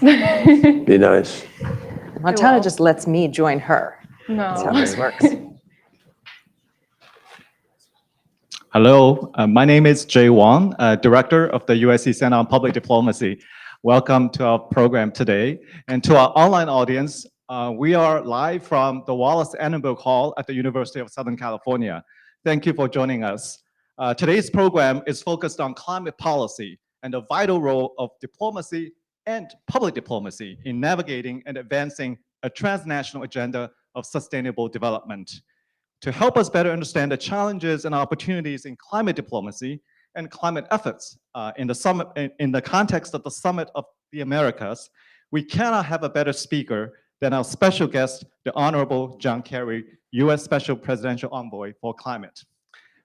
Be nice. Montana just lets me join her. No. That's how this works. Hello, my name is Jay Wang, Director of the USC Center on Public Diplomacy. Welcome to our program today. And to our online audience, we are live from the Wallace Annenberg Hall at the University of Southern California. Thank you for joining us. Today's program is focused on climate policy and the vital role of diplomacy and public diplomacy in navigating and advancing a transnational agenda of sustainable development. To help us better understand the challenges and opportunities in climate diplomacy and climate efforts in the context of the Summit of the Americas, we cannot have a better speaker than our special guest, the Honorable John Kerry, U.S. Special Presidential Envoy for Climate.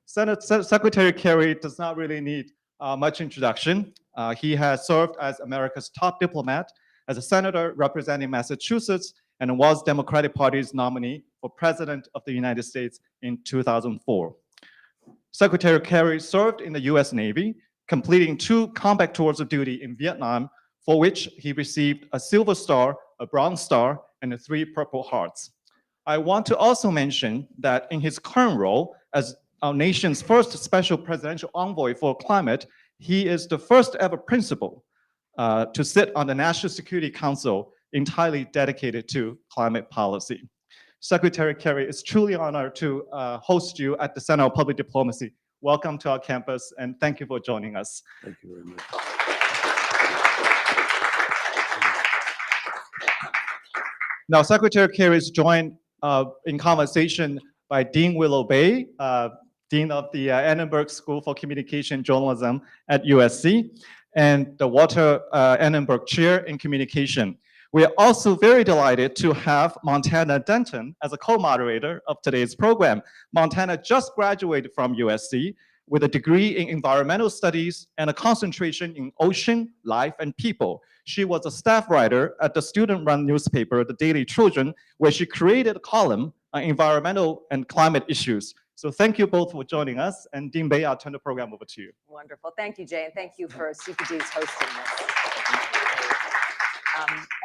Secretary Kerry does not really need much introduction. He has served as America's top diplomat, as a senator representing Massachusetts, and was Democratic Party's nominee for President of the United States in 2004. Secretary Kerry served in the US Navy, completing 2 combat tours of duty in Vietnam, for which he received a Silver Star, a Bronze Star, and 3 Purple Hearts. I want to also mention that in his current role as our nation's first Special Presidential Envoy for Climate, he is the first ever principal to sit on the National Security Council entirely dedicated to climate policy. Secretary Kerry, it's truly an honor to host you at the Center of Public Diplomacy. Welcome to our campus, and thank you for joining us. Thank you very much. Now, Secretary Kerry is joined in conversation by Dean Willow Bay, Dean of the Annenberg School for Communication Journalism at USC, and the Walter Annenberg Chair in Communication. We are also very delighted to have Montana Denton as a co-moderator of today's program. Montana just graduated from USC with a degree in environmental studies and a concentration in ocean, life, and people. She was a staff writer at the student-run newspaper, The Daily Trojan, where she created a column on environmental and climate issues. So thank you both for joining us. And Dean Bay, I'll turn the program over to you. Wonderful. Thank you, Jay, and thank you for CPD's hosting this.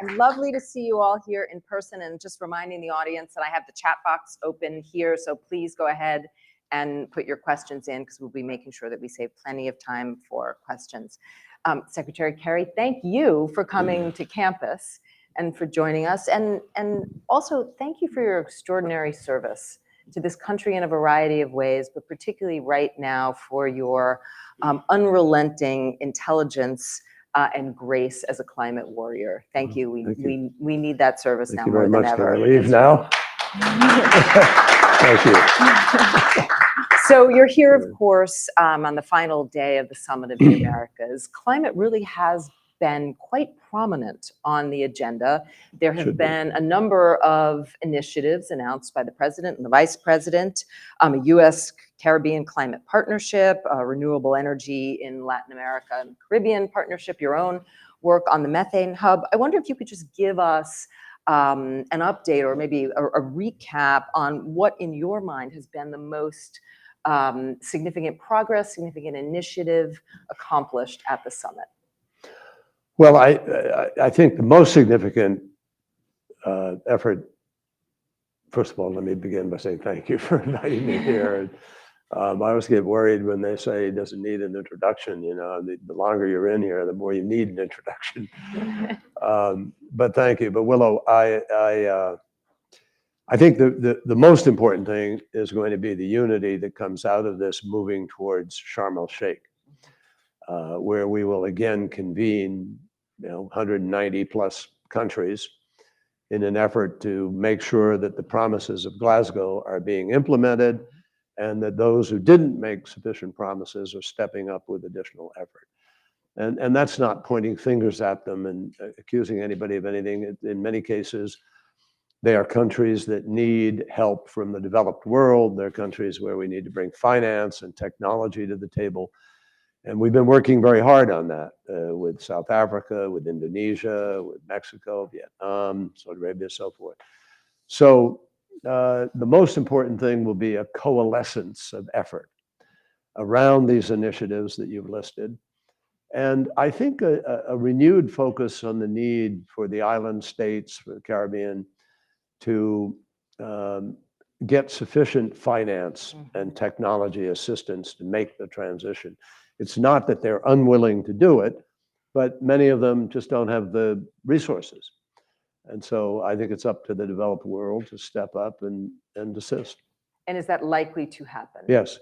And lovely to see you all here in person, and just reminding the audience that I have the chat box open here, so please go ahead and put your questions in, because we'll be making sure that we save plenty of time for questions. Secretary Kerry, thank you for coming to campus and for joining us, and also thank you for your extraordinary service to this country in a variety of ways, but particularly right now for your unrelenting intelligence and grace as a climate warrior. Thank you. We need that service now more than ever. Can I leave now? Thank you. So you're here, of course, on the final day of the Summit of the Americas. Climate really has been quite prominent on the agenda. There have been a number of initiatives announced by the president and the vice president, a U.S. Caribbean climate partnership, renewable energy in Latin America and Caribbean partnership, your own work on the methane hub. I wonder if you could just give us an update or maybe a recap on what in your mind has been the most significant progress, significant initiative accomplished at the summit. Well, I think the most significant effort, first of all, let me begin by saying thank you for inviting me here. I always get worried when they say it doesn't need an introduction. You know, the longer you're in here, the more you need an introduction. But thank you. But Willow, I think the most important thing is going to be the unity that comes out of this moving towards Sharm el-Sheikh, where we will again convene, 190 plus countries in an effort to make sure that the promises of Glasgow are being implemented, and that those who didn't make sufficient promises are stepping up with additional effort. And that's not pointing fingers at them and accusing anybody of anything. In many cases, they are countries that need help from the developed world. They're countries where we need to bring finance and technology to the table. And we've been working very hard on that with South Africa, with Indonesia, with Mexico, Vietnam, Saudi Arabia, so forth. So the most important thing will be a coalescence of effort around these initiatives that you've listed. And I think a renewed focus on the need for the island states, for the Caribbean, to get sufficient finance and technology assistance to make the transition. It's not that they're unwilling to do it, but many of them just don't have the resources. And so I think it's up to the developed world to step up and assist. And is that likely to happen? Yes,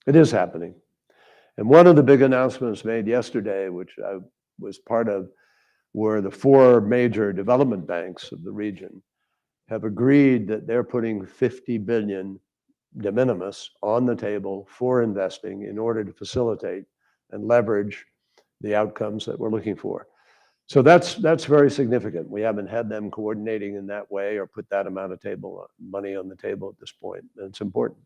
it is happening. And one of the big announcements made yesterday, which I was part of, were the 4 major development banks of the region have agreed that they're putting 50 billion de minimis on the table for investing in order to facilitate and leverage the outcomes that we're looking for. So that's very significant. We haven't had them coordinating in that way or put that amount of money on the table at this point. And it's important.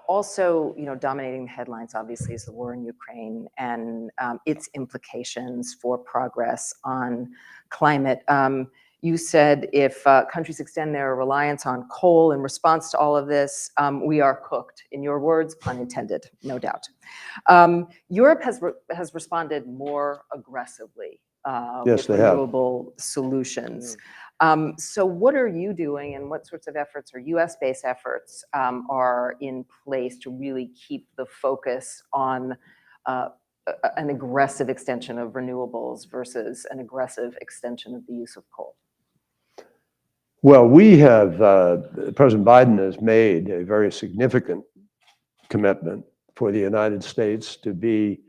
Also, dominating the headlines, obviously, is the war in Ukraine and its implications for progress on climate. You said if countries extend their reliance on coal in response to all of this, we are cooked. In your words, pun intended, no doubt. Europe has responded more aggressively Yes, with they have. renewable solutions. So what are you doing, and what sorts of efforts or US-based efforts are in place to really keep the focus on an aggressive extension of renewables versus an aggressive extension of the use of coal? Well, we have, President Biden has made a very significant commitment for the United States to be,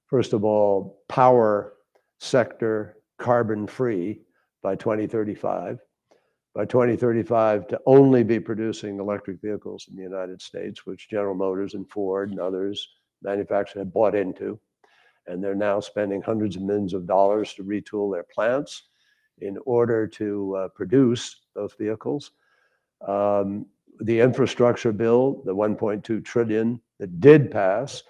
first of all, power sector carbon-free by 2035. By 2035, to only be producing electric vehicles in the United States, which General Motors and Ford and others manufacturers have bought into. And they're now spending hundreds of millions of dollars to retool their plants in order to produce those vehicles. The infrastructure bill, the 1.2 trillion that did pass,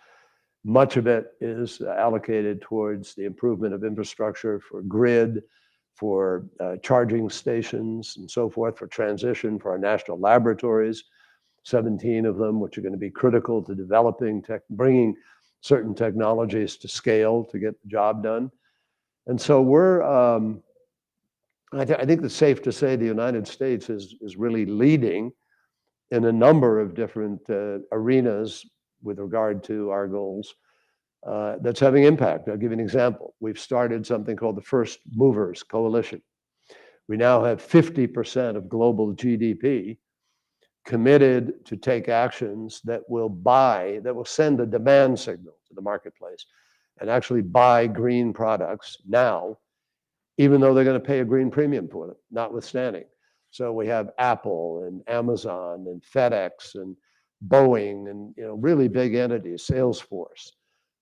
much of it is allocated towards the improvement of infrastructure for grid, for charging stations and so forth, for transition, for our national laboratories, 17 of them, which are going to be critical to developing, bringing certain technologies to scale to get the job done. And so I think it's safe to say the United States is really leading in a number of different arenas with regard to our goals that's having impact. I'll give you an example. We've started something called the First Movers Coalition. We now have 50% of global GDP committed to take actions that will send a demand signal to the marketplace and actually buy green products now, even though they're going to pay a green premium for them, notwithstanding. So we have Apple and Amazon and FedEx and Boeing and really big entities, Salesforce,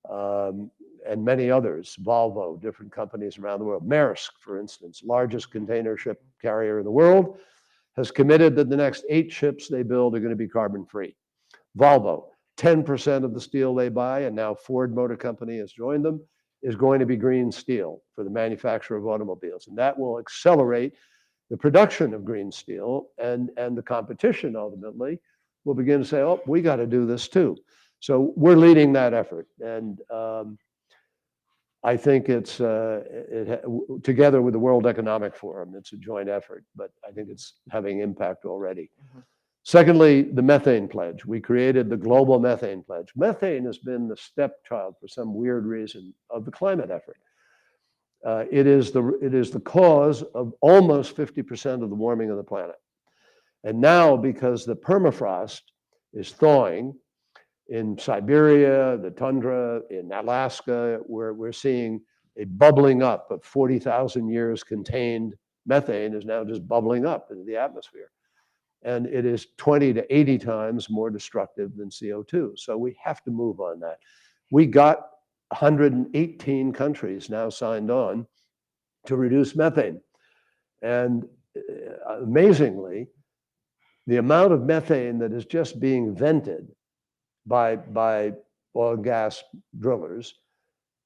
and many others, Volvo, different companies around the world. Maersk, for instance, largest container ship carrier in the world, has committed that the next 8 ships they build are going to be carbon-free. Volvo, 10% of the steel they buy, and now Ford Motor Company has joined them, is going to be green steel for the manufacture of automobiles. And that will accelerate the production of green steel, and the competition ultimately will begin to say, oh, we got to do this too. So we're leading that effort. And I think it's together with the World Economic Forum, it's a joint effort, but I think it's having impact already. Secondly, the Methane Pledge. We created the Global Methane Pledge. Methane has been the stepchild, for some weird reason, of the climate effort. It is the cause of almost 50% of the warming of the planet. And now, because the permafrost is thawing in Siberia, the tundra, in Alaska, where we're seeing a bubbling up of 40,000 years contained methane is now just bubbling up into the atmosphere. And it is 20 to 80 times more destructive than CO2. So we have to move on that. We got 118 countries now signed on to reduce methane. And amazingly, the amount of methane that is just being vented by oil and gas drillers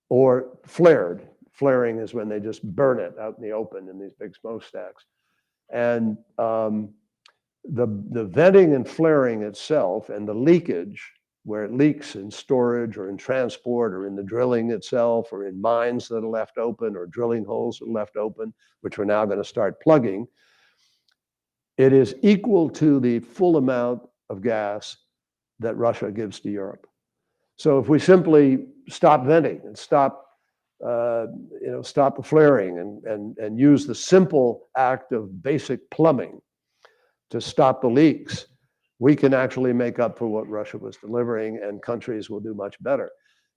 or flared. Flaring is when they just burn it out in the open in these big smokestacks. And the venting and flaring itself and the leakage where it leaks in storage or in transport or in the drilling itself or in mines that are left open or drilling holes that are left open, which we're now going to start plugging, it is equal to the full amount of gas that Russia gives to Europe. So if we simply stop venting and stop the flaring and use the simple act of basic plumbing to stop the leaks, we can actually make up for what Russia was delivering, and countries will do much better.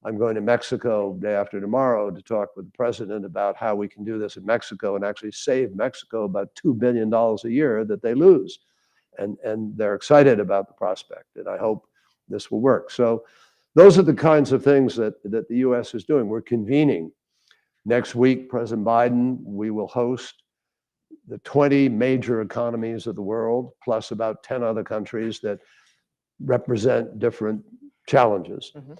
I'm going to Mexico day after tomorrow to talk with the president about how we can do this in Mexico and actually save Mexico about $2 billion a year that they lose. And they're excited about the prospect, and I hope this will work. So those are the kinds of things that the US is doing. We're convening. Next week, President Biden, we will host the 20 major economies of the world, plus about 10 other countries that represent different challenges. Mm-hmm.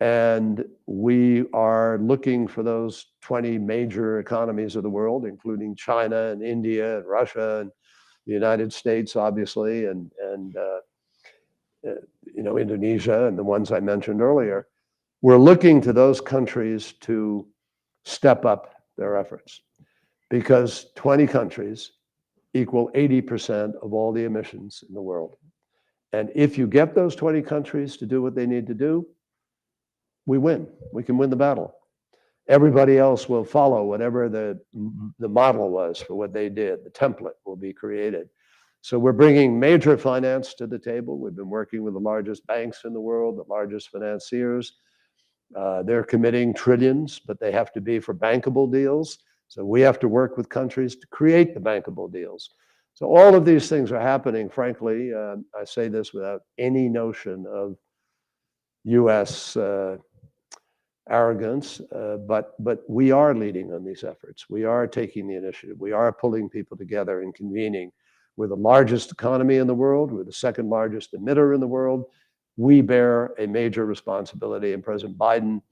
And we are looking for those 20 major economies of the world, including China and India and Russia and the United States, obviously, and Indonesia and the ones I mentioned earlier. We're looking to those countries to step up their efforts, because 20 countries equal 80% of all the emissions in the world. And if you get those 20 countries to do what they need to do, we win. We can win the battle. Everybody else will follow whatever the model was for what they did. The template will be created. So we're bringing major finance to the table. We've been working with the largest banks in the world, the largest financiers. They're committing trillions, but they have to be for bankable deals. So we have to work with countries to create the bankable deals. So all of these things are happening, frankly. I say this without any notion of US arrogance, but we are leading on these efforts. We are taking the initiative. We are pulling people together and convening. We're the largest economy in the world. We're the second largest emitter in the world. We bear a major responsibility, and President Biden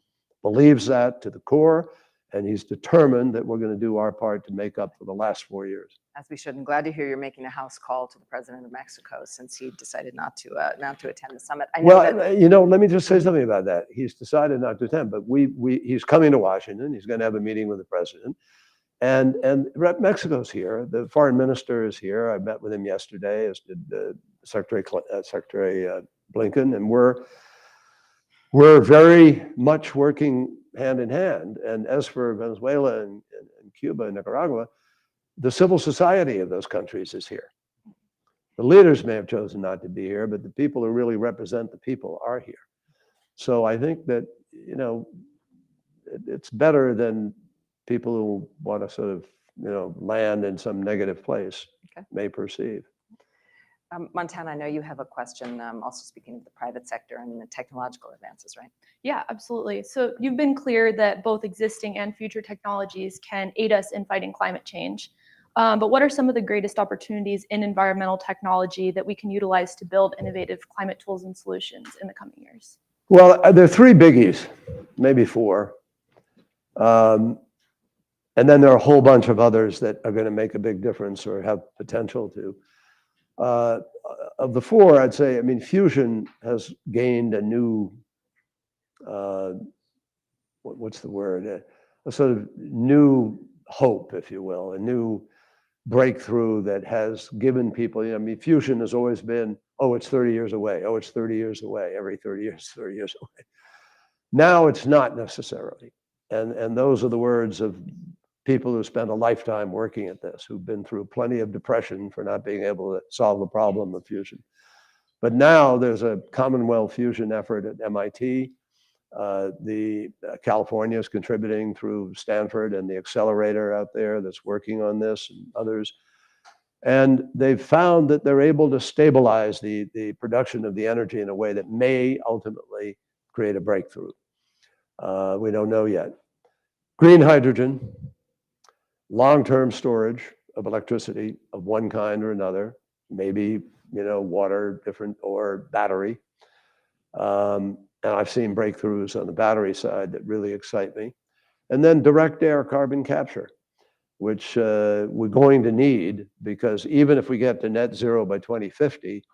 believes that to the core, and he's determined that we're going to do our part to make up for the last 4 years. As we should. I'm glad to hear you're making a house call to the president of Mexico, since he decided not to attend the summit. I know let me just say something about that. He's decided not to attend, but he's coming to Washington. He's going to have a meeting with the president, and Mexico's here. The foreign minister is here. I met with him yesterday, as did Secretary Blinken, and we're very much working hand in hand. And as for Venezuela and Cuba and Nicaragua, the civil society of those countries is here. The leaders may have chosen not to be here, but the people who really represent the people are here. So I think that, it's better than people who want to sort of, land in some negative place may perceive. Montana, I know you have a question, also speaking of the private sector and the technological advances, right? Yeah, absolutely. So you've been clear that both existing and future technologies can aid us in fighting climate change. But what are some of the greatest opportunities in environmental technology that we can utilize to build innovative climate tools and solutions in the coming years? Well, there are three biggies, maybe four. And then there are a whole bunch of others that are going to make a big difference or have potential to. Of the four, I'd say, fusion has gained a new, what's the word? A sort of new hope, if you will, a new breakthrough that has given people, fusion has always been, it's 30 years away. It's 30 years away. Every 30 years, 30 years away. Now it's not necessarily. And those are the words of people who spent a lifetime working at this, who've been through plenty of depression for not being able to solve the problem of fusion. But now there's a Commonwealth fusion effort at MIT. California is contributing through Stanford and the accelerator out there that's working on this, and others. And they've found that they're able to stabilize the production of the energy in a way that may ultimately create a breakthrough. We don't know yet. Green hydrogen, long-term storage of electricity of one kind or another, maybe, water, different, or battery. And I've seen breakthroughs on the battery side that really excite me. And then direct air carbon capture, which we're going to need, because even if we get to net zero by 2050,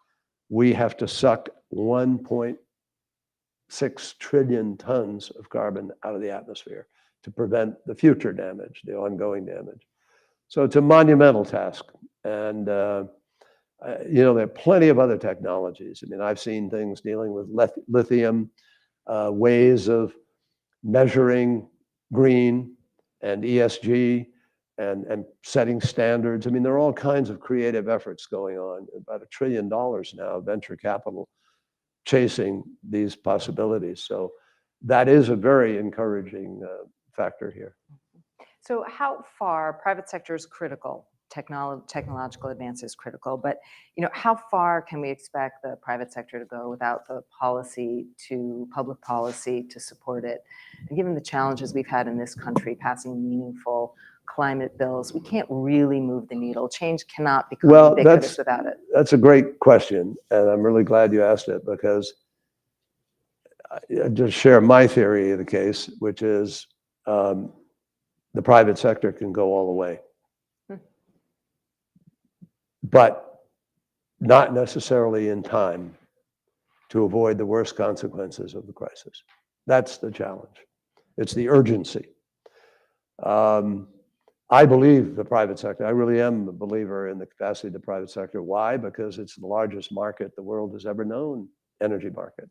we have to suck 1.2 6 trillion tons of carbon out of the atmosphere to prevent the future damage, the ongoing damage. So it's a monumental task. And, you know, there are plenty of other technologies. I mean, I've seen things dealing with lithium, ways of measuring green and ESG and setting standards. I mean, there are all kinds of creative efforts going on. About $1 trillion now, venture capital chasing these possibilities. So that is a very encouraging factor here. So how far, private sector is critical, technological advance is critical, but you know, how far can we expect the private sector to go without the public policy to support it? And given the challenges we've had in this country passing meaningful climate bills, we can't really move the needle. Change cannot become ubiquitous without it. That's a great question, and I'm really glad you asked it, because I just share my theory of the case, which is the private sector can go all the way, but not necessarily in time to avoid the worst consequences of the crisis. That's the challenge. It's the urgency. I believe the private sector. I really am a believer in the capacity of the private sector. Why? Because it's the largest market the world has ever known, energy market.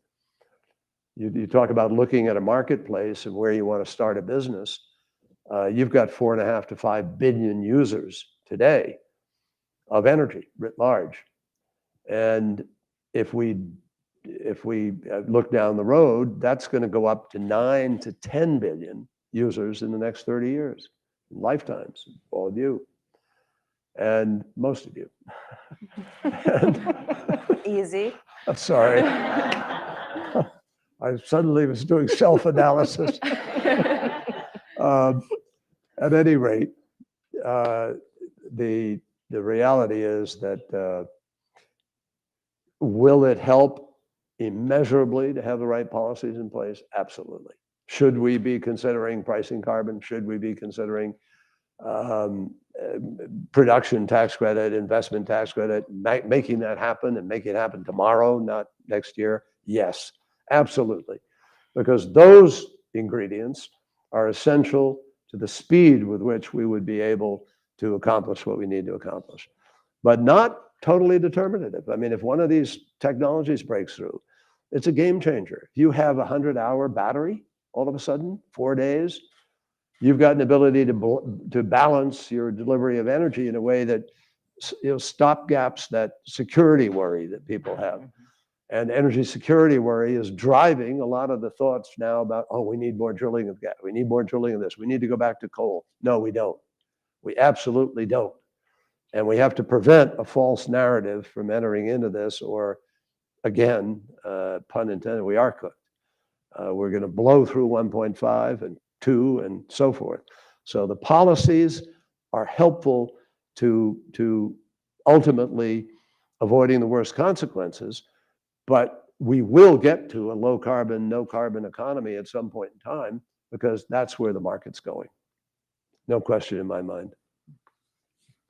You talk about looking at a marketplace and where you want to start a business. You've got 4.5 to 5 billion users today of energy writ large. And if we look down the road, that's going to go up to 9 to 10 billion users in the next 30 years. Lifetimes, all of you, and most of you. Easy. I'm sorry. I suddenly was doing self-analysis. At any rate, the reality is that will it help immeasurably to have the right policies in place? Absolutely. Should we be considering pricing carbon? Should we be considering production tax credit, investment tax credit, making that happen and make it happen tomorrow, not next year? Yes, absolutely. Because those ingredients are essential to the speed with which we would be able to accomplish what we need to accomplish, but not totally determinative. I mean, if one of these technologies breaks through, it's a game changer. If you have a 100-hour battery, all of a sudden, 4 days, you've got an ability to balance your delivery of energy in a way that, you know, stop gaps that security worry that people have. And energy security worry is driving a lot of the thoughts now about, oh, we need more drilling of gas. We need more drilling of this. We need to go back to coal. No, we don't. We absolutely don't. And we have to prevent a false narrative from entering into this, or again, pun intended, we are cooked. We're going to blow through 1.5 and 2 and so forth. So the policies are helpful to ultimately avoiding the worst consequences, but we will get to a low carbon, no carbon economy at some point in time, because that's where the market's going. No question in my mind.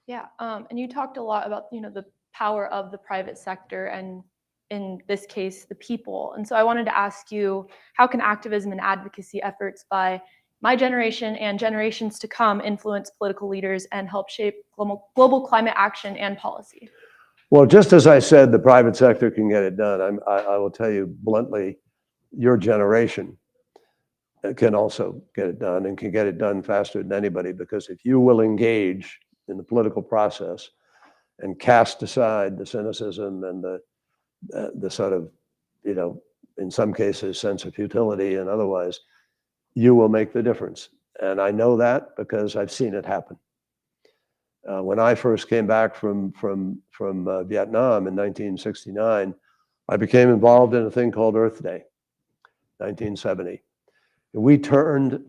Yeah, and you talked a lot about, you know, the power of the private sector and, in this case, the people. And so I wanted to ask you, how can activism and advocacy efforts by my generation and generations to come influence political leaders and help shape global climate action and policy? Well, just as I said, the private sector can get it done. I will tell you bluntly, your generation can also get it done, and can get it done faster than anybody, because if you will engage in the political process and cast aside the cynicism and the sort of, you know, in some cases, sense of futility and otherwise, you will make the difference. And I know that because I've seen it happen. When I first came back from Vietnam in 1969, I became involved in a thing called Earth Day, 1970. We turned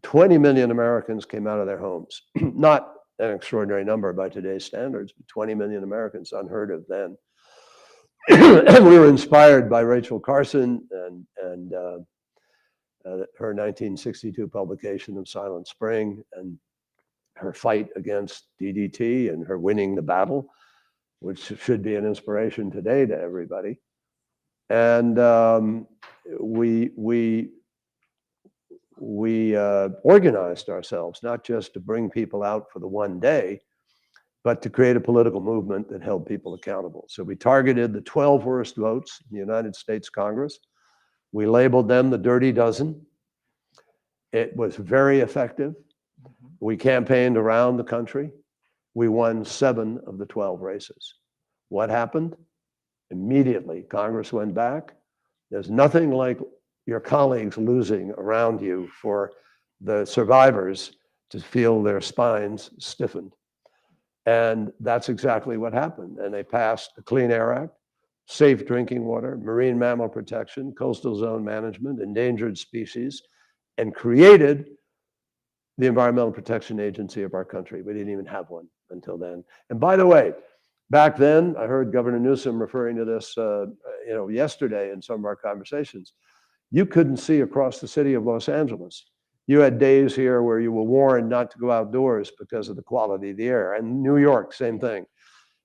20 million Americans came out of their homes. Not an extraordinary number by today's standards, but 20 million Americans, unheard of then. And we were inspired by Rachel Carson and her 1962 publication of Silent Spring, and her fight against DDT and her winning the battle, which should be an inspiration today to everybody. And we organized ourselves, not just to bring people out for the one day, but to create a political movement that held people accountable. So we targeted the 12 worst votes in the United States Congress. We labeled them the Dirty Dozen. It was very effective. We campaigned around the country. We won 7 of the 12 races. What happened? Immediately, Congress went back. There's nothing like your colleagues losing around you for the survivors to feel their spines stiffened. And that's exactly what happened. And they passed the Clean Air Act, safe drinking water, marine mammal protection, coastal zone management, endangered species, and created the Environmental Protection Agency of our country. We didn't even have one until then. And by the way, back then, I heard Governor Newsom referring to this yesterday in some of our conversations. You couldn't see across the city of Los Angeles. You had days here where you were warned not to go outdoors because of the quality of the air. And New York, same thing.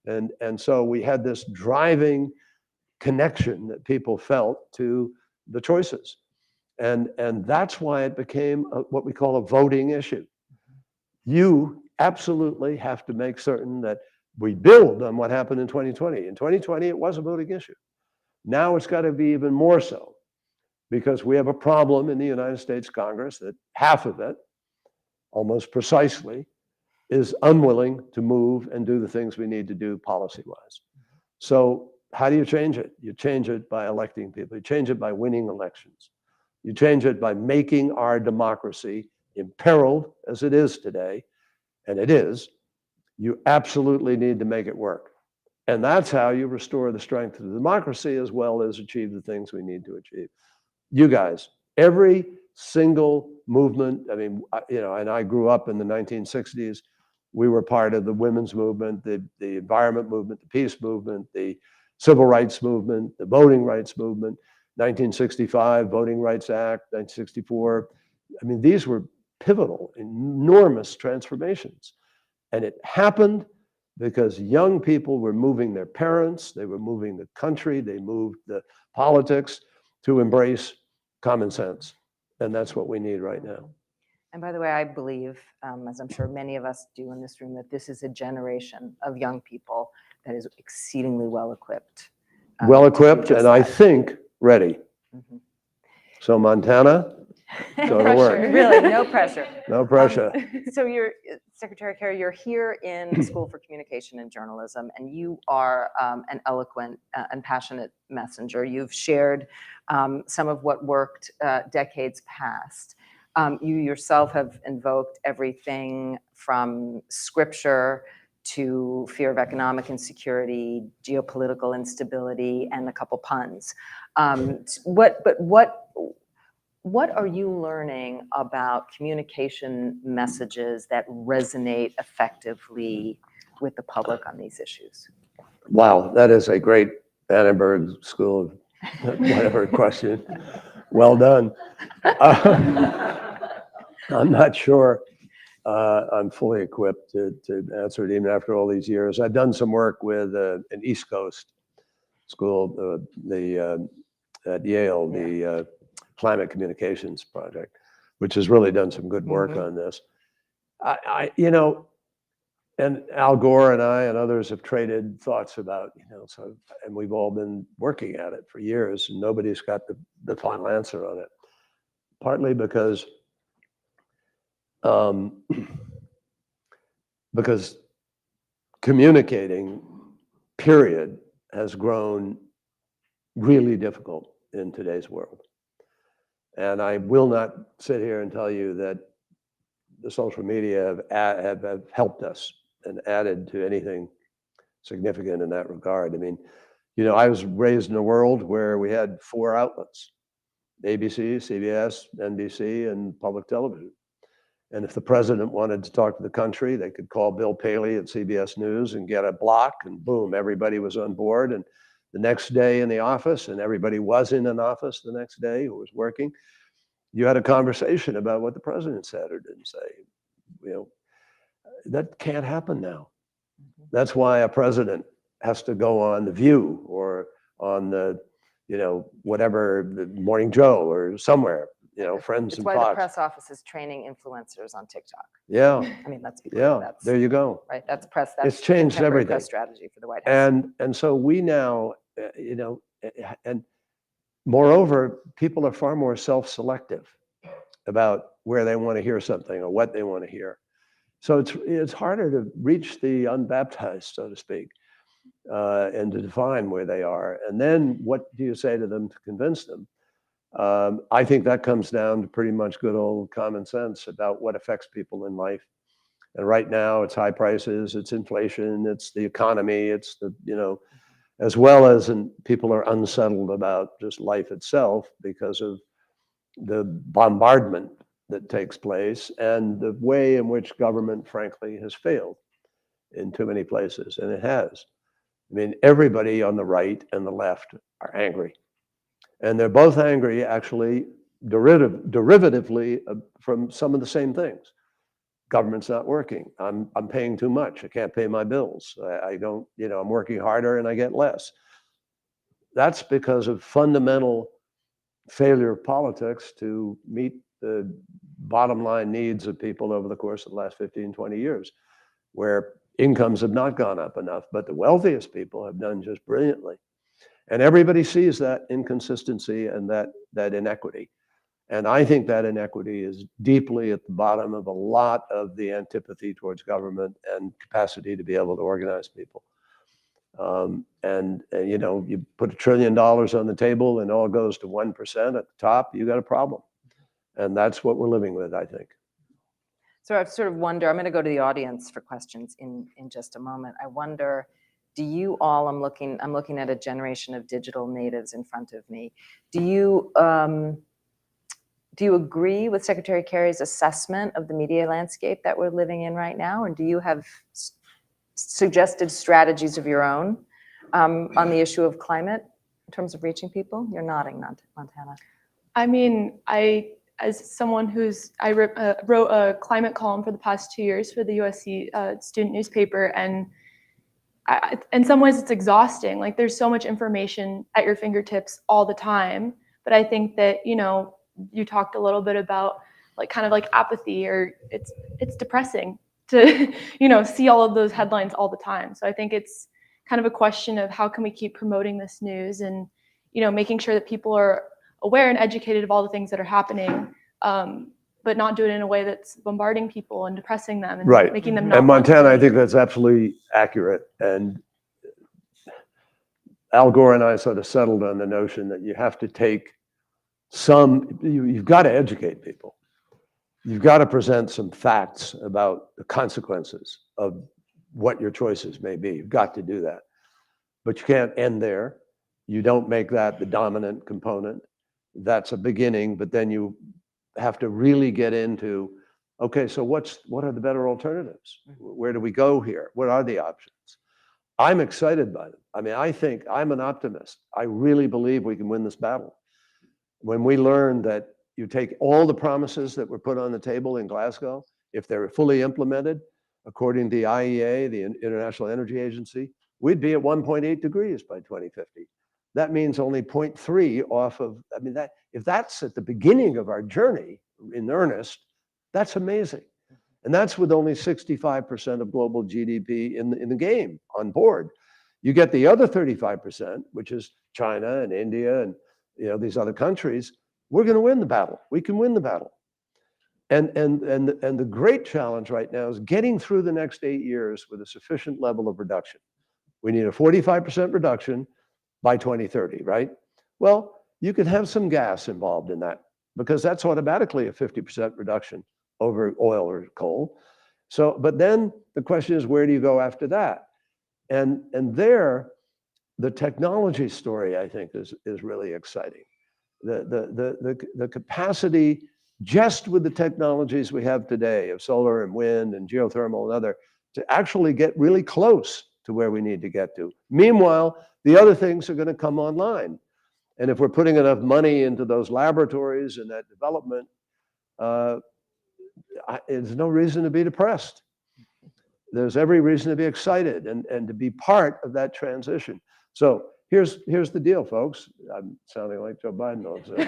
And so we had this driving connection that people felt to the choices. And that's why it became what we call a voting issue. You absolutely have to make certain that we build on what happened in 2020. In 2020, it was a voting issue. Now it's got to be even more so, because we have a problem in the United States Congress that half of it, almost precisely, is unwilling to move and do the things we need to do policy-wise. So how do you change it? You change it by electing people. You change it by winning elections. You change it by making our democracy imperiled as it is today, and it is. You absolutely need to make it work. And that's how you restore the strength of the democracy as well as achieve the things we need to achieve. You guys, every single movement, I mean, and I grew up in the 1960s. We were part of the women's movement, the environment movement, the peace movement, the civil rights movement, the voting rights movement, 1965 Voting Rights Act, 1964. I mean, these were pivotal, enormous transformations. And it happened because young people were moving their parents, they were moving the country, they moved the politics to embrace common sense. And that's what we need right now. And by the way, I believe, as I'm sure many of us do in this room, that this is a generation of young people that is exceedingly well-equipped. Well equipped, and I think ready. Mm-hmm. So Montana, go to work. Really, no pressure. No pressure. So you're, Secretary Kerry, you're here in the School for Communication and Journalism, and you are an eloquent and passionate messenger. You've shared some of what worked decades past. You yourself have invoked everything from scripture to fear of economic insecurity, geopolitical instability, and a couple puns. What are you learning about communication messages that resonate effectively with the public on these issues? Wow, that is a great Annenberg School of whatever question. Well done. I'm not sure I'm fully equipped to answer it even after all these years. I've done some work with an East Coast school, at Yale, the Climate Communications Project, which has really done some good work on this. And Al Gore and I and others have traded thoughts about, and we've all been working at it for years, and nobody's got the final answer on it. Partly because communicating, period, has grown really difficult in today's world. And I will not sit here and tell you that the social media have helped us and added to anything significant in that regard. I mean, I was raised in a world where we had 4 outlets: ABC, CBS, NBC, and public television. And if the president wanted to talk to the country, they could call Bill Paley at CBS News and get a block, and boom, everybody was on board. And the next day in the office, and everybody was in an office the next day who was working, you had a conversation about what the president said or didn't say. That can't happen now. That's why a president has to go on The View or on the whatever, the Morning Joe or somewhere, Friends It's and why the Fox. press office is training influencers on TikTok. Yeah, I mean, let's be clear, yeah, that's, there you go. right, that's press, that's It's changed contemporary everything. press strategy for the White House. And so we now, and moreover, people are far more self-selective about where they want to hear something or what they want to hear. So it's harder to reach the unbaptized, so to speak, and to define where they are. And then what do you say to them to convince them? I think that comes down to pretty much good old common sense about what affects people in life. And right now it's high prices, it's inflation, it's the economy, it's as well as, and people are unsettled about just life itself because of the bombardment that takes place and the way in which government, frankly, has failed in too many places. And it has. I mean, everybody on the right and the left are angry. And they're both angry, actually, derivatively from some of the same things. Government's not working. I'm paying too much. I can't pay my bills. I don't, I'm working harder and I get less. That's because of fundamental failure of politics to meet the bottom line needs of people over the course of the last 15, 20 years, where incomes have not gone up enough, but the wealthiest people have done just brilliantly. And everybody sees that inconsistency and that inequity. And I think that inequity is deeply at the bottom of a lot of the antipathy towards government and capacity to be able to organize people. You put $1 trillion on the table and all goes to 1% at the top, you got a problem. And that's what we're living with, I think. So I sort of wonder, I'm going to go to the audience for questions in just a moment. I wonder, do you all, I'm looking at a generation of digital natives in front of me. Do you agree with Secretary Kerry's assessment of the media landscape that we're living in right now? And do you have suggested strategies of your own on the issue of climate in terms of reaching people? You're nodding, Montana. I mean, as someone I wrote a climate column for the past 2 years for the USC student newspaper, and in some ways it's exhausting. Like, there's so much information at your fingertips all the time. But I think that, you talked a little bit about kind of apathy, or it's depressing to, see all of those headlines all the time. So I think it's kind of a question of how can we keep promoting this news and, making sure that people are aware and educated of all the things that are happening, but not do it in a way that's bombarding people and depressing them and making them not. And Montana, I think that's absolutely accurate. And Al Gore and I sort of settled on the notion that you have to take you've got to educate people. You've got to present some facts about the consequences of what your choices may be. You've got to do that. But you can't end there. You don't make that the dominant component. That's a beginning, but then you have to really get into, okay, so what are the better alternatives? Where do we go here? What are the options? I'm excited by them. I mean, I think I'm an optimist. I really believe we can win this battle. When we learn that you take all the promises that were put on the table in Glasgow, if they're fully implemented, according to the IEA, the International Energy Agency, we'd be at 1.8 degrees by 2050. That means only 0.3 off of, if that's at the beginning of our journey in earnest, that's amazing. And that's with only 65% of global GDP in the game on board. You get the other 35%, which is China and India and these other countries, we're going to win the battle. We can win the battle. And the great challenge right now is getting through the next 8 years with a sufficient level of reduction. We need a 45% reduction by 2030, right? Well, you could have some gas involved in that because that's automatically a 50% reduction over oil or coal. So, but then the question is, where do you go after that? And there, the technology story, I think, is really exciting. The capacity, just with the technologies we have today of solar and wind and geothermal and other, to actually get really close to where we need to get to. Meanwhile, the other things are going to come online. And if we're putting enough money into those laboratories and that development, there's no reason to be depressed. There's every reason to be excited and to be part of that transition. So here's the deal, folks. I'm sounding like Joe Biden all of a sudden.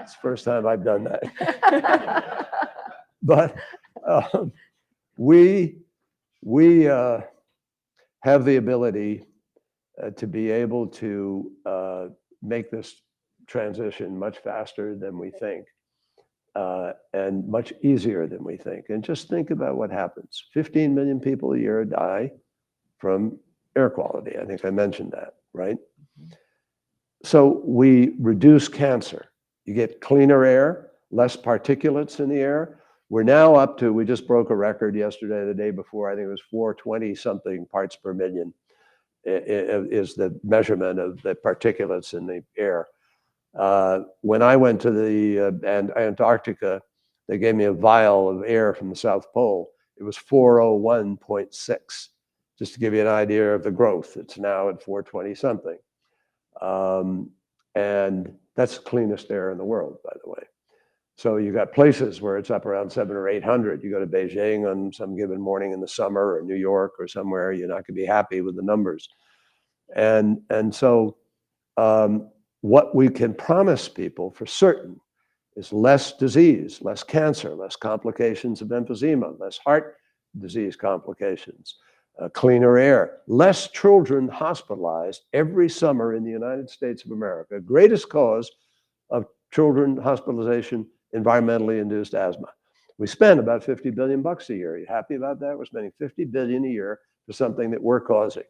It's the first time I've done that. But we have the ability to be able to make this transition much faster than we think, and much easier than we think. And just think about what happens. 15 million people a year die from air quality. I think I mentioned that, right? So we reduce cancer. You get cleaner air, less particulates in the air. We're now up to, we just broke a record yesterday, the day before, I think it was 420 something parts per million is the measurement of the particulates in the air. When I went to the Antarctica, they gave me a vial of air from the South Pole. It was 401.6, just to give you an idea of the growth. It's now at 420 something. And that's the cleanest air in the world, by the way. So you got places where it's up around 700 or 800. You go to Beijing on some given morning in the summer, or New York or somewhere, you're not going to be happy with the numbers. And so what we can promise people for certain is less disease, less cancer, less complications of emphysema, less heart disease complications, cleaner air, less children hospitalized every summer in the United States of America. Greatest cause of children hospitalization, environmentally induced asthma. We spend about $50 billion a year. Are you happy about that? We're spending $50 billion a year for something that we're causing.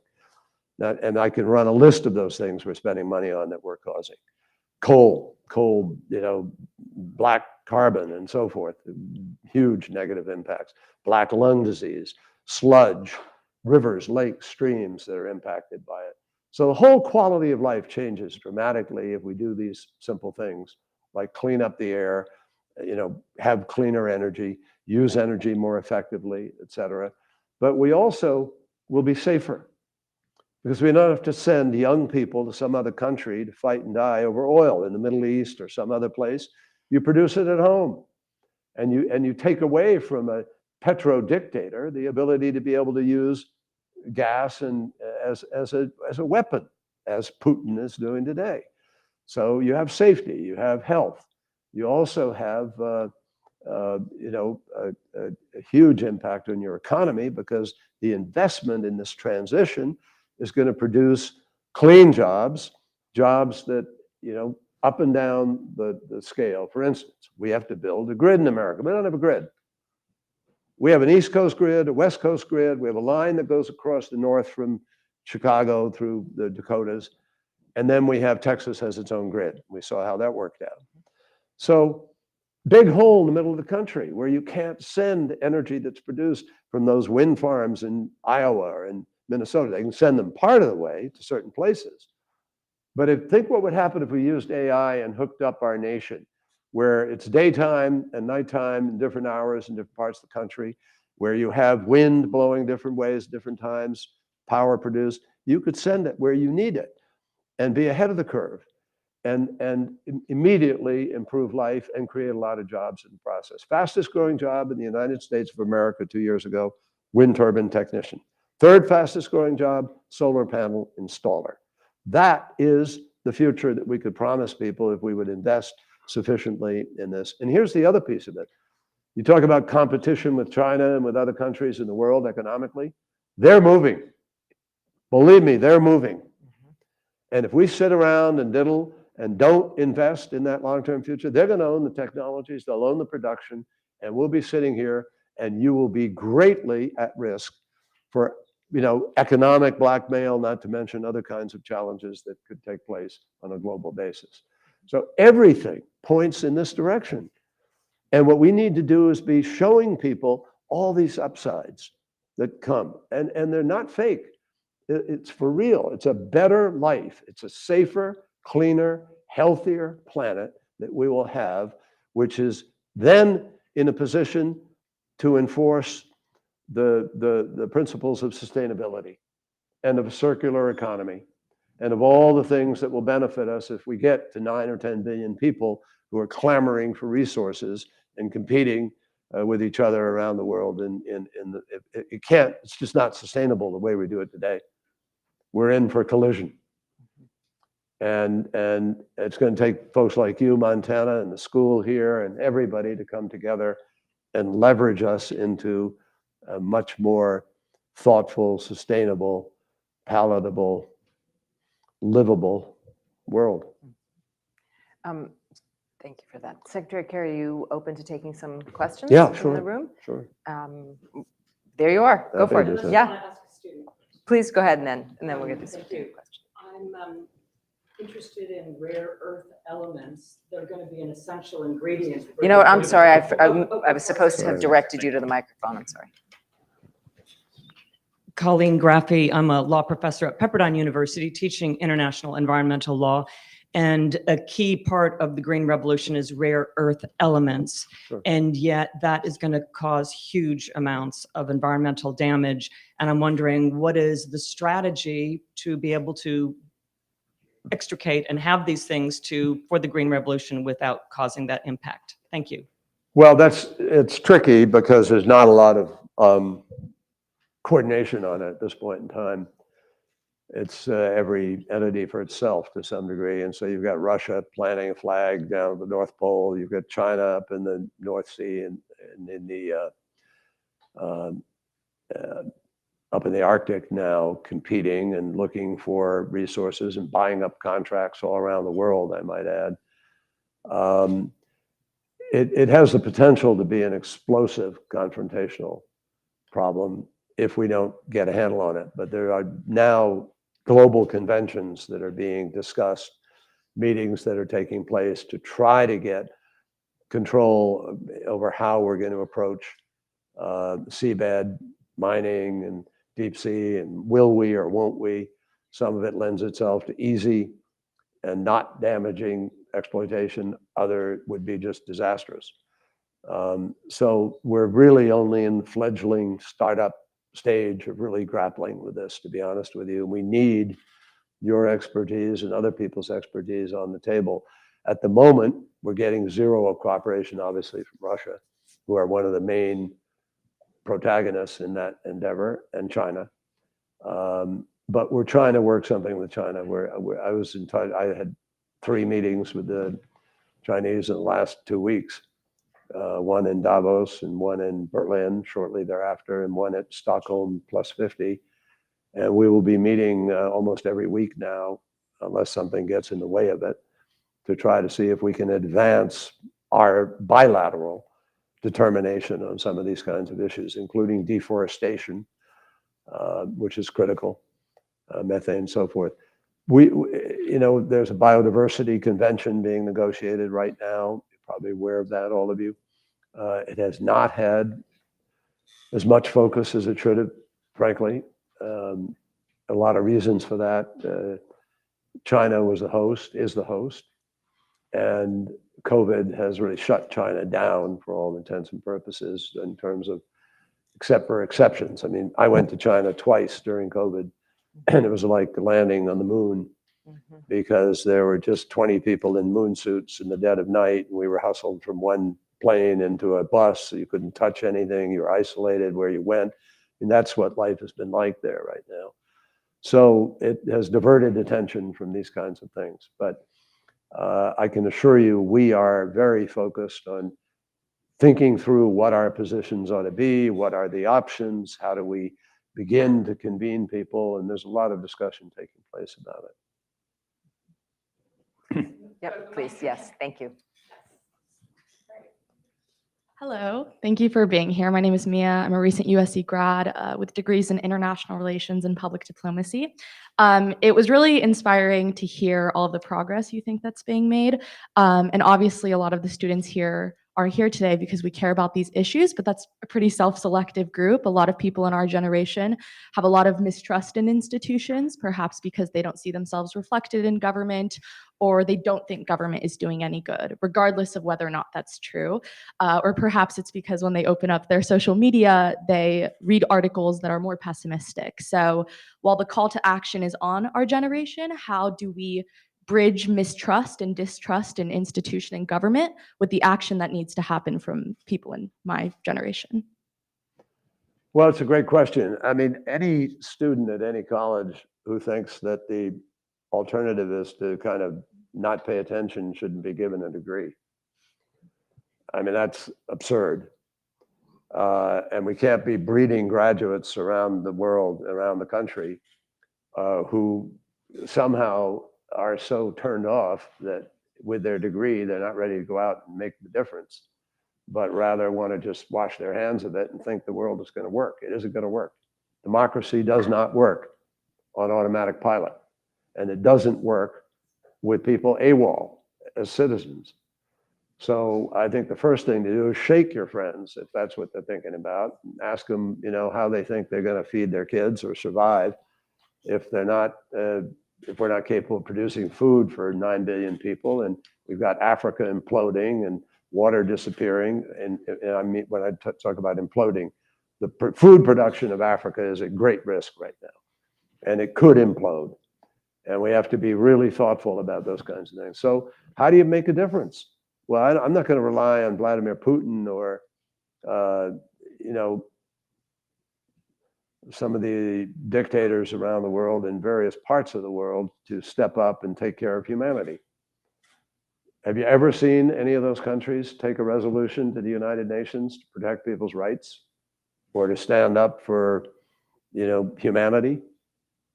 Now, and I can run a list of those things we're spending money on that we're causing. Coal, black carbon and so forth, huge negative impacts. Black lung disease, sludge, rivers, lakes, streams that are impacted by it. So the whole quality of life changes dramatically if we do these simple things, like clean up the air, have cleaner energy, use energy more effectively, et cetera. But we also will be safer, because we don't have to send young people to some other country to fight and die over oil in the Middle East or some other place. You produce it at home, and you take away from a petro dictator the ability to be able to use gas and as a weapon, as Putin is doing today. So you have safety, you have health, you also have a huge impact on your economy, because the investment in this transition is going to produce clean jobs that, up and down the scale. For instance, we have to build a grid in America. We don't have a grid. We have an East Coast grid, a West Coast grid. We have a line that goes across the north from Chicago through the Dakotas. And then we have Texas has its own grid. We saw how that worked out. So big hole in the middle of the country where you can't send energy that's produced from those wind farms in Iowa or in Minnesota. They can send them part of the way to certain places. But think what would happen if we used AI and hooked up our nation, where it's daytime and nighttime in different hours in different parts of the country, where you have wind blowing different ways, different times, power produced. You could send it where you need it and be ahead of the curve, and immediately improve life and create a lot of jobs in the process. Fastest growing job in the United States of America 2 years ago, wind turbine technician. Third fastest growing job, solar panel installer. That is the future that we could promise people if we would invest sufficiently in this. And here's the other piece of it. You talk about competition with China and with other countries in the world economically. They're moving. Believe me, they're moving. And if we sit around and diddle and don't invest in that long-term future, they're going to own the technologies, they'll own the production, and we'll be sitting here, and you will be greatly at risk for economic blackmail, not to mention other kinds of challenges that could take place on a global basis. So everything points in this direction. And what we need to do is be showing people all these upsides that come. And they're not fake. It's for real. It's a better life. It's a safer, cleaner, healthier planet that we will have, which is then in a position to enforce the principles of sustainability and of a circular economy and of all the things that will benefit us if we get to 9 or 10 billion people who are clamoring for resources and competing with each other around the world. It's just not sustainable the way we do it today. We're in for collision. And it's going to take folks like you, Montana, and the school here, and everybody to come together and leverage us into a much more thoughtful, sustainable, palatable, livable world. Thank you for that. Secretary Kerry, are you open to taking some questions Yeah, in sure. the room? Sure. There you are. Go for Happy to it. say. Yeah, please go ahead, and then we'll get to Thank the you. question. I'm interested in rare earth elements. They're going to be an essential ingredient. You know what, I'm sorry, I was Sorry. supposed to have directed you to the microphone, I'm sorry. Colleen Graffey. I'm a law professor at Pepperdine University teaching international environmental law. And a key part of the green revolution is rare earth elements. Sure. And yet that is going to cause huge amounts of environmental damage. And I'm wondering, what is the strategy to be able to extricate and have these things for the green revolution without causing that impact? Thank you. Well, it's tricky because there's not a lot of coordination on it at this point in time. It's every entity for itself to some degree. And so you've got Russia planting a flag down at the North Pole. You've got China up in the North Sea and in the up in the Arctic now competing and looking for resources and buying up contracts all around the world, I might add. It has the potential to be an explosive confrontational problem if we don't get a handle on it. But there are now global conventions that are being discussed, meetings that are taking place to try to get control over how we're going to approach seabed mining and deep sea, and will we or won't we? Some of it lends itself to easy and not damaging exploitation. Other would be just disastrous. So we're really only in the fledgling startup stage of really grappling with this, to be honest with you. We need your expertise and other people's expertise on the table. At the moment, we're getting zero cooperation, obviously, from Russia, who are one of the main protagonists in that endeavor, and China. But we're trying to work something with China. I had 3 meetings with the Chinese in the last 2 weeks. One in Davos and one in Berlin shortly thereafter, and one at Stockholm +50. And we will be meeting almost every week now, unless something gets in the way of it, to try to see if we can advance our bilateral determination on some of these kinds of issues, including deforestation, which is critical, methane, so forth. There's a biodiversity convention being negotiated right now. You're probably aware of that, all of you. It has not had as much focus as it should have, frankly. A lot of reasons for that. China is the host, and COVID has really shut China down for all intents and purposes in terms of, except for exceptions. I mean, I went to China twice during COVID, and it was like landing on the moon, because there were just 20 people in moon suits in the dead of night, and we were hustled from one plane into a bus, so you couldn't touch anything. You were isolated where you went. And that's what life has been like there right now. So it has diverted attention from these kinds of things. But I can assure you, we are very focused on thinking through what our positions ought to be, what are the options, how do we begin to convene people, and there's a lot of discussion taking place about it. Yep, please, yes, thank you. Hello, thank you for being here. My name is Mia. I'm a recent USC grad with degrees in international relations and public diplomacy. It was really inspiring to hear all of the progress you think that's being made. And obviously a lot of the students here are here today because we care about these issues, but that's a pretty self-selective group. A lot of people in our generation have a lot of mistrust in institutions, perhaps because they don't see themselves reflected in government, or they don't think government is doing any good, regardless of whether or not that's true. Or perhaps it's because when they open up their social media, they read articles that are more pessimistic. So while the call to action is on our generation, how do we bridge mistrust and distrust in institution and government with the action that needs to happen from people in my generation? Well, it's a great question. I mean, any student at any college who thinks that the alternative is to kind of not pay attention, shouldn't be given a degree. I mean, that's absurd. And we can't be breeding graduates around the world, around the country, who somehow are so turned off that with their degree, they're not ready to go out and make the difference, but rather want to just wash their hands of it and think the world is going to work. It isn't going to work. Democracy does not work on automatic pilot, and it doesn't work with people AWOL as citizens. So I think the first thing to do is shake your friends, if that's what they're thinking about. Ask them, how they think they're going to feed their kids or survive if they're not, if we're not capable of producing food for 9 billion people, and we've got Africa imploding and water disappearing. And I mean, when I talk about imploding, the food production of Africa is at great risk right now, and it could implode. And we have to be really thoughtful about those kinds of things. So how do you make a difference? Well, I'm not going to rely on Vladimir Putin or, some of the dictators around the world in various parts of the world to step up and take care of humanity. Have you ever seen any of those countries take a resolution to the United Nations to protect people's rights or to stand up for, humanity?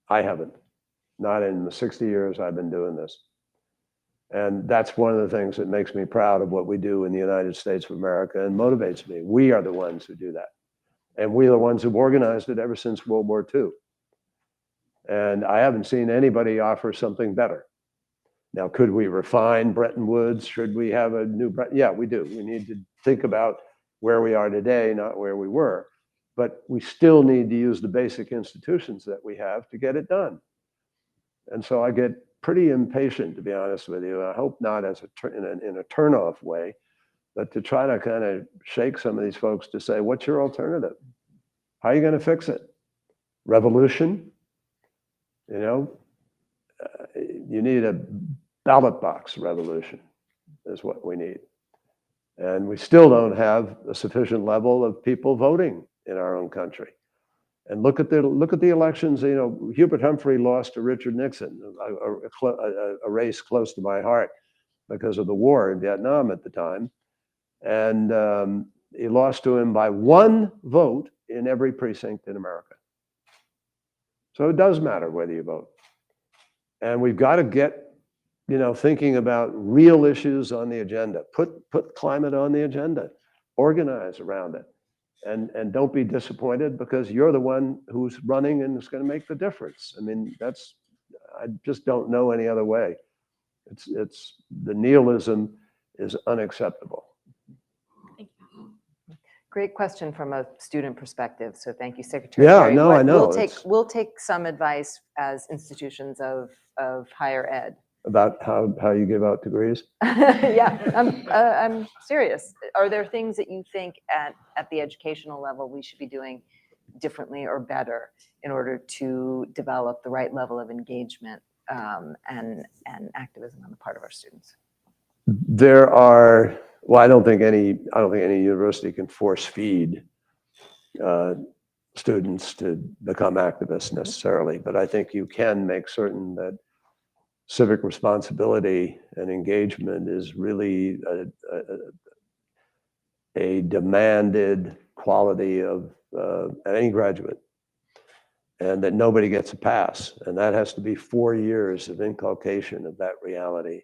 I haven't. Not in the 60 years I've been doing this. And that's one of the things that makes me proud of what we do in the United States of America and motivates me. We are the ones who do that. And we are the ones who've organized it ever since World War II. And I haven't seen anybody offer something better. Now, could we refine Bretton Woods? Should we have a new Yeah, we do. We need to think about where we are today, not where we were. But we still need to use the basic institutions that we have to get it done. And so I get pretty impatient, to be honest with you. I hope not as in a turn-off way, but to try to kind of shake some of these folks to say, what's your alternative? How are you going to fix it? Revolution? You need a ballot box revolution is what we need. And we still don't have a sufficient level of people voting in our own country. And look at the elections. Hubert Humphrey lost to Richard Nixon, a race close to my heart because of the war in Vietnam at the time. And he lost to him by 1 vote in every precinct in America. So it does matter whether you vote. And we've got to get, thinking about real issues on the agenda. Put climate on the agenda. Organize around it. And don't be disappointed because you're the one who's running and it's going to make the difference. I mean, I just don't know any other way. The nihilism is unacceptable. Great question from a student perspective. So thank you, Secretary. Yeah, Kerry. no, I know. We'll take some advice as institutions of higher ed. About how you give out degrees? Yeah, I'm serious. Are there things that you think at the educational level we should be doing differently or better in order to develop the right level of engagement and activism on the part of our students? There are. Well, I don't think any university can force feed students to become activists necessarily, but I think you can make certain that civic responsibility and engagement is really a demanded quality of any graduate, and that nobody gets a pass. And that has to be 4 years of inculcation of that reality,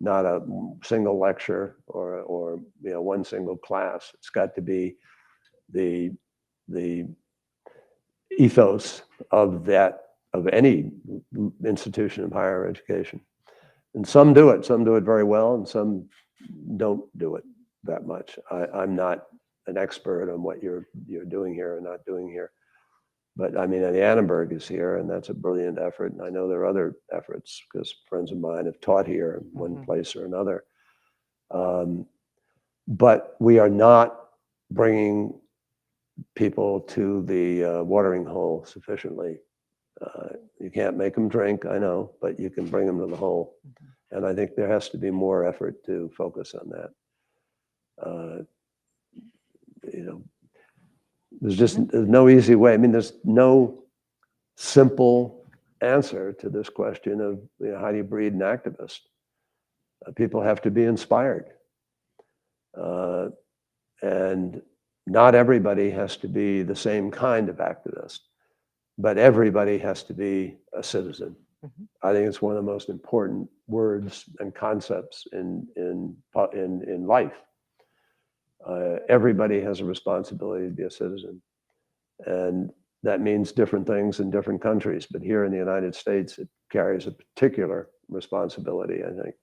not a single lecture or one single class. It's got to be the ethos of any institution of higher education. And some do it very well, and some don't do it that much. I'm not an expert on what you're doing here or not doing here. But I mean, the Annenberg is here, and that's a brilliant effort. And I know there are other efforts because friends of mine have taught here in one place or another. But we are not bringing people to the watering hole sufficiently. You can't make them drink, I know, but you can bring them to the hole. And I think there has to be more effort to focus on that. There's no easy way. I mean, there's no simple answer to this question of, you know, how do you breed an activist? People have to be inspired. And not everybody has to be the same kind of activist, but everybody has to be a citizen. Mhm. I think it's one of the most important words and concepts in life. Everybody has a responsibility to be a citizen. And that means different things in different countries. But here in the United States, it carries a particular responsibility, I think.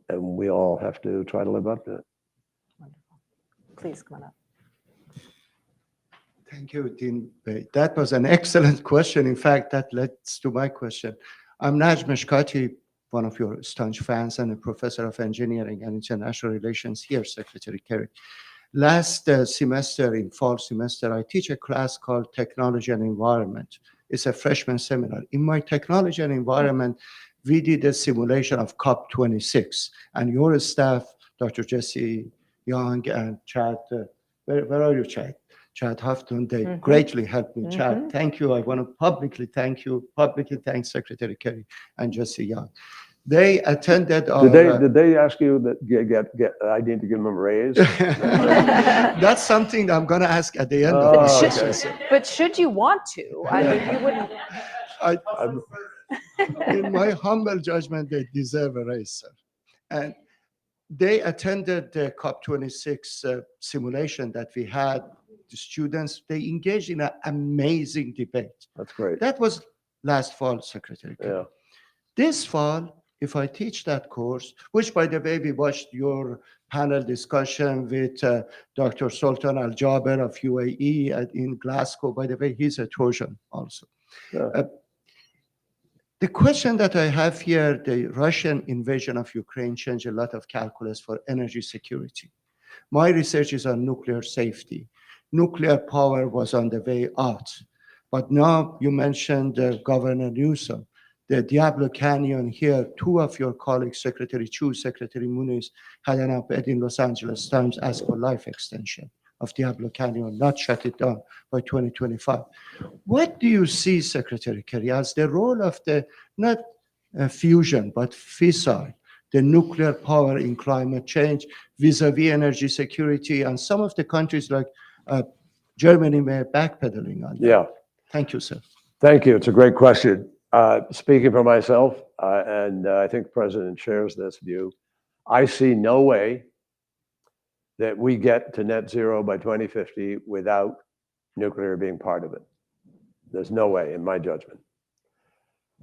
And we all have to try to live up to it. Wonderful. Please come on up. Thank you, Dean Bay. That was an excellent question. In fact, that leads to my question. I'm Naj Meshkati, one of your staunch fans and a professor of engineering and international relations here, Secretary Kerry. Last semester, in fall semester, I teach a class called Technology and Environment. It's a freshman seminar. In my Technology and Environment, we did a simulation of COP26, and your staff, Dr. Jesse Young and Chad, where are you, Chad? Chad Houghton, they greatly helped me. Chad, thank you. I want to publicly thank Secretary Kerry and Jesse Young. They attended our... Did they ask you that I need to give them a raise? That's something I'm going to ask at the end of the session. But should you want to, I mean, you wouldn't. In my humble judgment, they deserve a raise, sir. And they attended the COP26 simulation that we had. The students, they engaged in an amazing debate. That's great. That was last fall, Secretary. Yeah. This fall, if I teach that course, which by the way, we watched your panel discussion with Dr. Sultan Al-Jaber of UAE in Glasgow. By the way, he's a Trojan also. Yeah. The question that I have here, the Russian invasion of Ukraine changed a lot of calculus for energy security. My research is on nuclear safety. Nuclear power was on the way out. But now you mentioned Governor Newsom, the Diablo Canyon here, two of your colleagues, Secretary Chu, Secretary Muniz, had an op-ed in Los Angeles Times asking for life extension of Diablo Canyon, not shut it down by 2025. What do you see, Secretary Kerry, as the role of the, not fusion, but fissile, the nuclear power in climate change, vis-a-vis energy security, and some of the countries like Germany may backpedaling on that? Yeah. Thank you, sir. Thank you. It's a great question. Speaking for myself, and I think the President shares this view, I see no way that we get to net zero by 2050 without nuclear being part of it. There's no way, in my judgment.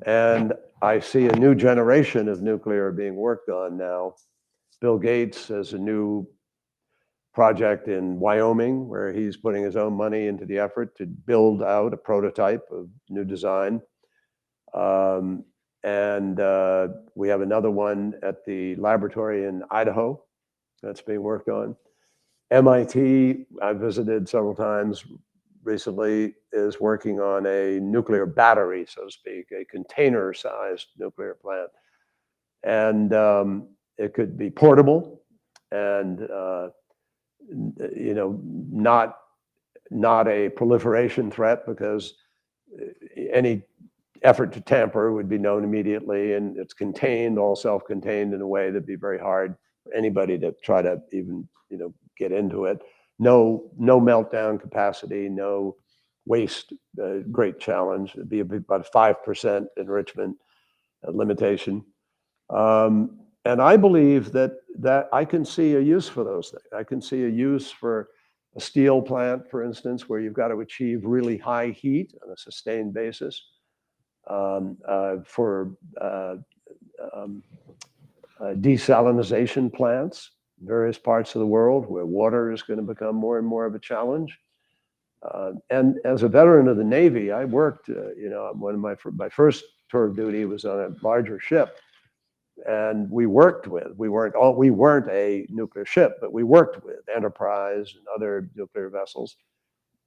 And I see a new generation of nuclear being worked on now. Bill Gates has a new project in Wyoming where he's putting his own money into the effort to build out a prototype of new design. We have another one at the laboratory in Idaho that's being worked on. MIT, I visited several times recently, is working on a nuclear battery, so to speak, a container-sized nuclear plant. And it could be portable and you know, not a proliferation threat, because any effort to tamper would be known immediately, and it's contained, all self-contained in a way that'd be very hard for anybody to try to even, you know, get into it. No meltdown capacity, no waste, great challenge. It'd be about 5% enrichment limitation. And I believe that I can see a use for those things. I can see a use for a steel plant, for instance, where you've got to achieve really high heat on a sustained basis. For desalinization plants, various parts of the world where water is going to become more and more of a challenge. And as a veteran of the Navy, I worked, you know, one of my first tour of duty was on a larger ship. And we weren't a nuclear ship, but we worked with Enterprise and other nuclear vessels.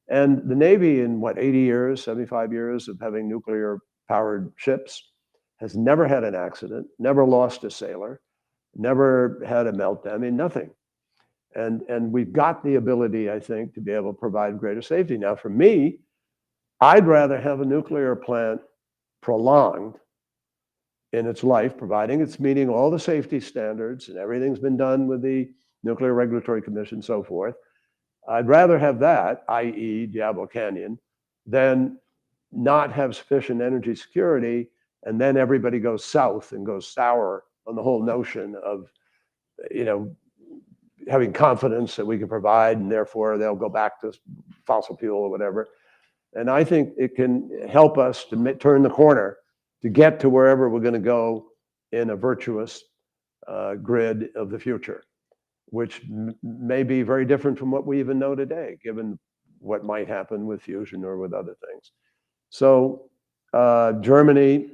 And the Navy, in what, 80 years, 75 years of having nuclear powered ships, has never had an accident, never lost a sailor, never had a meltdown, I mean, nothing. And we've got the ability, I think, to be able to provide greater safety. Now, for me, I'd rather have a nuclear plant prolonged in its life, providing it's meeting all the safety standards and everything's been done with the Nuclear Regulatory Commission and so forth, I'd rather have that, i.e. Diablo Canyon, than not have sufficient energy security and then everybody goes south and goes sour on the whole notion of, having confidence that we can provide and therefore they'll go back to fossil fuel or whatever. And I think it can help us to turn the corner to get to wherever we're going to go in a virtuous grid of the future, which may be very different from what we even know today, given what might happen with fusion or with other things. So Germany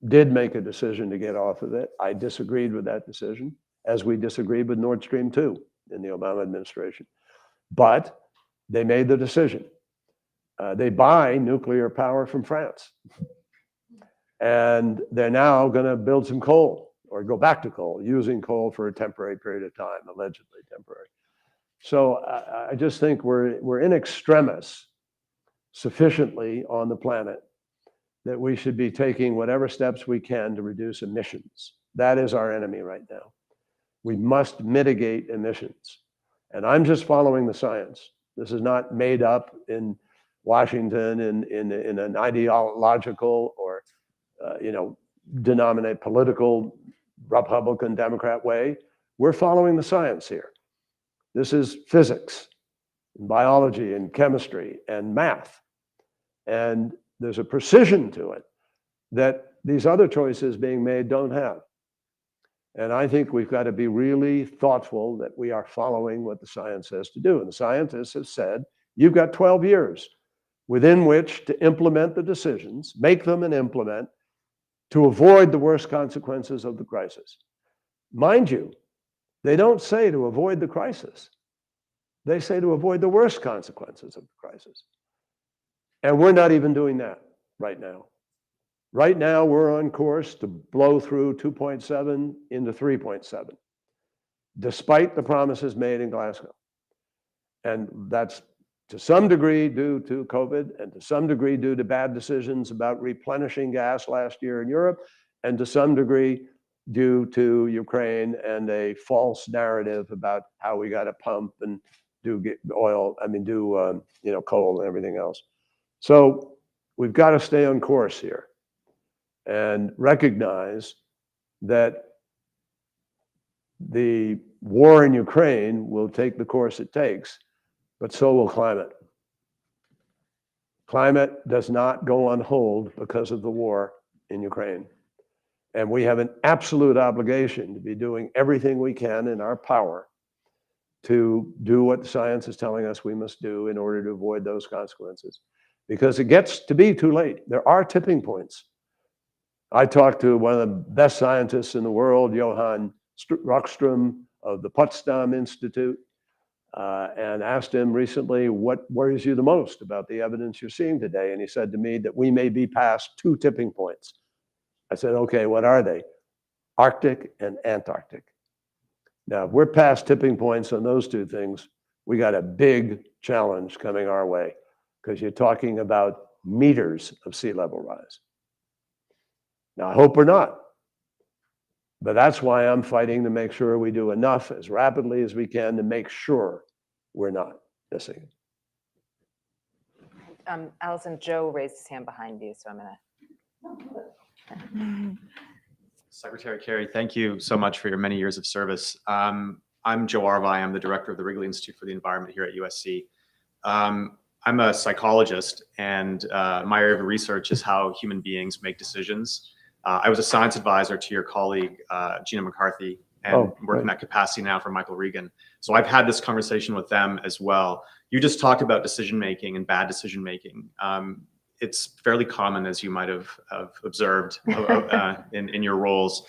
did make a decision to get off of it. I disagreed with that decision, as we disagreed with Nord Stream 2 in the Obama administration. But they made the decision. They buy nuclear power from France. And they're now going to build some coal or go back to coal, using coal for a temporary period of time, allegedly temporary. So I just think we're in extremis sufficiently on the planet that we should be taking whatever steps we can to reduce emissions. That is our enemy right now. We must mitigate emissions. And I'm just following the science. This is not made up in Washington in an ideological or denominate political Republican Democrat way. We're following the science here. This is physics, and biology, and chemistry, and math. And there's a precision to it that these other choices being made don't have. And I think we've got to be really thoughtful that we are following what the science says to do. And the scientists have said, you've got 12 years within which to implement the decisions, make them and implement, to avoid the worst consequences of the crisis. Mind you, they don't say to avoid the crisis. They say to avoid the worst consequences of the crisis. And we're not even doing that right now. Right now, we're on course to blow through 2.7 into 3.7, despite the promises made in Glasgow. And that's to some degree due to COVID, and to some degree due to bad decisions about replenishing gas last year in Europe, and to some degree due to Ukraine and a false narrative about how we got to pump and do coal and everything else. So we've got to stay on course here and recognize that the war in Ukraine will take the course it takes, but so will climate. Climate does not go on hold because of the war in Ukraine. And we have an absolute obligation to be doing everything we can in our power to do what the science is telling us we must do in order to avoid those consequences. Because it gets to be too late. There are tipping points. I talked to one of the best scientists in the world, Johan Rockström of the Potsdam Institute, and asked him recently, what worries you the most about the evidence you're seeing today? And he said to me that we may be past two tipping points. I said, okay, what are they? Arctic and Antarctic. Now, if we're past tipping points on those two things, we got a big challenge coming our way, because you're talking about meters of sea level rise. Now, I hope we're not. But that's why I'm fighting to make sure we do enough as rapidly as we can to make sure we're not missing it. Allison, Joe raised his hand behind you, so I'm gonna. Secretary Kerry, thank you so much for your many years of service. I'm Joe Arvai. I'm the director of the Wrigley Institute for the Environment here at USC. I'm a psychologist, and my area of research is how human beings make decisions. I was a science advisor to your colleague, Gina McCarthy, and working in that capacity now for Michael Regan. So I've had this conversation with them as well. You just talked about decision-making and bad decision-making. It's fairly common, as you might have observed in your roles.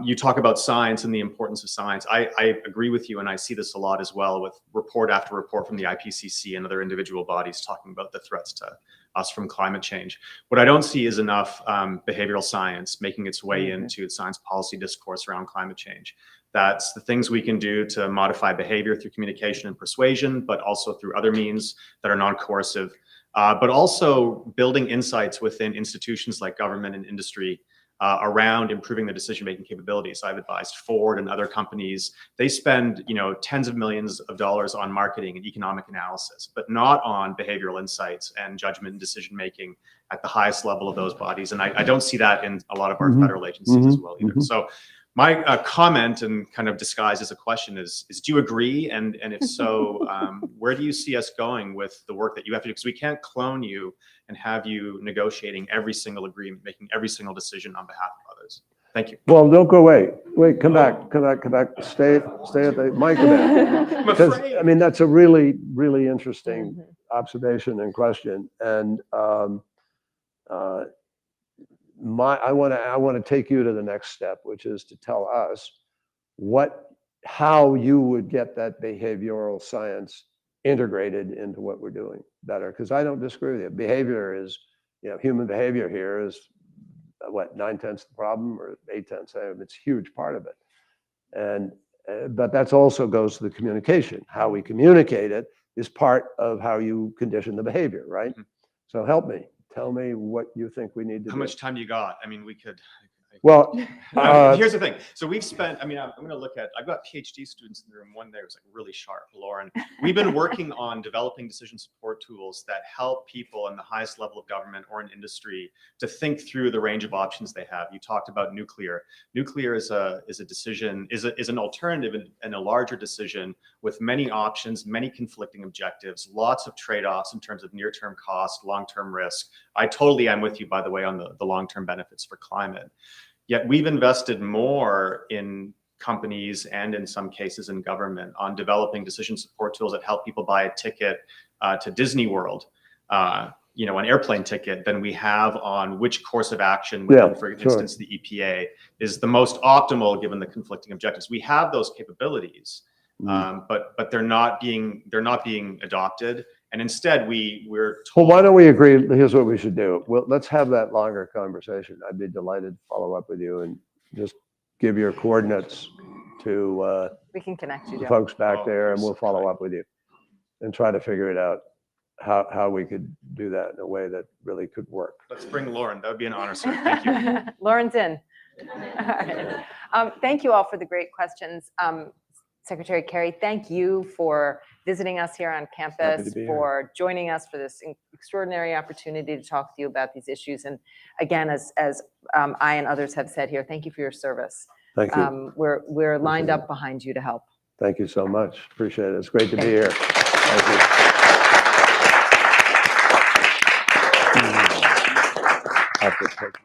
You talk about science and the importance of science. I agree with you, and I see this a lot as well with report after report from the IPCC and other individual bodies talking about the threats to us from climate change. What I don't see is enough behavioral science making its way into the science policy discourse around climate change. That's the things we can do to modify behavior through communication and persuasion, but also through other means that are non-coercive. but also building insights within institutions like government and industry around improving the decision-making capabilities. I've advised Ford and other companies. They spend, tens of millions of dollars on marketing and economic analysis, but not on behavioral insights and judgment and decision-making at the highest level of those bodies. And I don't see that in a lot of our federal agencies as well either. So my comment, and kind of disguised as a question, is do you agree? And if so, where do you see us going with the work that you have to do? Because we can't clone you and have you negotiating every single agreement, making every single decision on behalf of others. Thank you. Well, don't go away. Wait, come back. Stay at the mic a bit. Because, I mean, that's a really, really interesting observation and question. And I want to take you to the next step, which is to tell us how you would get that behavioral science integrated into what we're doing better. Because I don't disagree with you. Behavior is, human behavior here is what, 9/10 the problem, or 8/10? It's a huge part of it. And but that also goes to the communication. How we communicate it is part of how you condition the behavior, right? So help me. Tell me what you think we need to do. How much time do you got? I mean, we could. Well, here's the thing. So we've spent, I'm going to look at, I've got PhD students in the room. One day was like really sharp, Lauren. We've been working on developing decision support tools that help people in the highest level of government or in industry to think through the range of options they have. You talked about nuclear. Nuclear is a decision, is an alternative and a larger decision with many options, many conflicting objectives, lots of trade-offs in terms of near-term cost, long-term risk. I totally am with you, by the way, on the long-term benefits for climate. Yet we've invested more in companies and in some cases in government on developing decision support tools that help people buy a ticket to Disney World, an airplane ticket, than we have on which course of action within, for instance, the EPA is the most optimal given the conflicting objectives. We have those capabilities, but they're not being adopted. And instead, we're told. Well, why don't we agree? Here's what we should do. Well, let's have that longer conversation. I'd be delighted to follow up with you and just give your coordinates to We can connect you, the Joe. folks back there, and we'll follow up with you and try to figure it out how we could do that in a way that really could work. Let's bring Lauren. That would be an honor, sir. Thank you. Lauren's in. All right. Thank you all for the great questions. Secretary Kerry, thank you for visiting us here on campus, for joining us for this extraordinary opportunity to talk to you about these issues. And again, as I and others have said here, thank you for your service. Thank you. We're lined up behind you to help. Thank you so much. Appreciate it. It's great to be here. Thank you. I have to take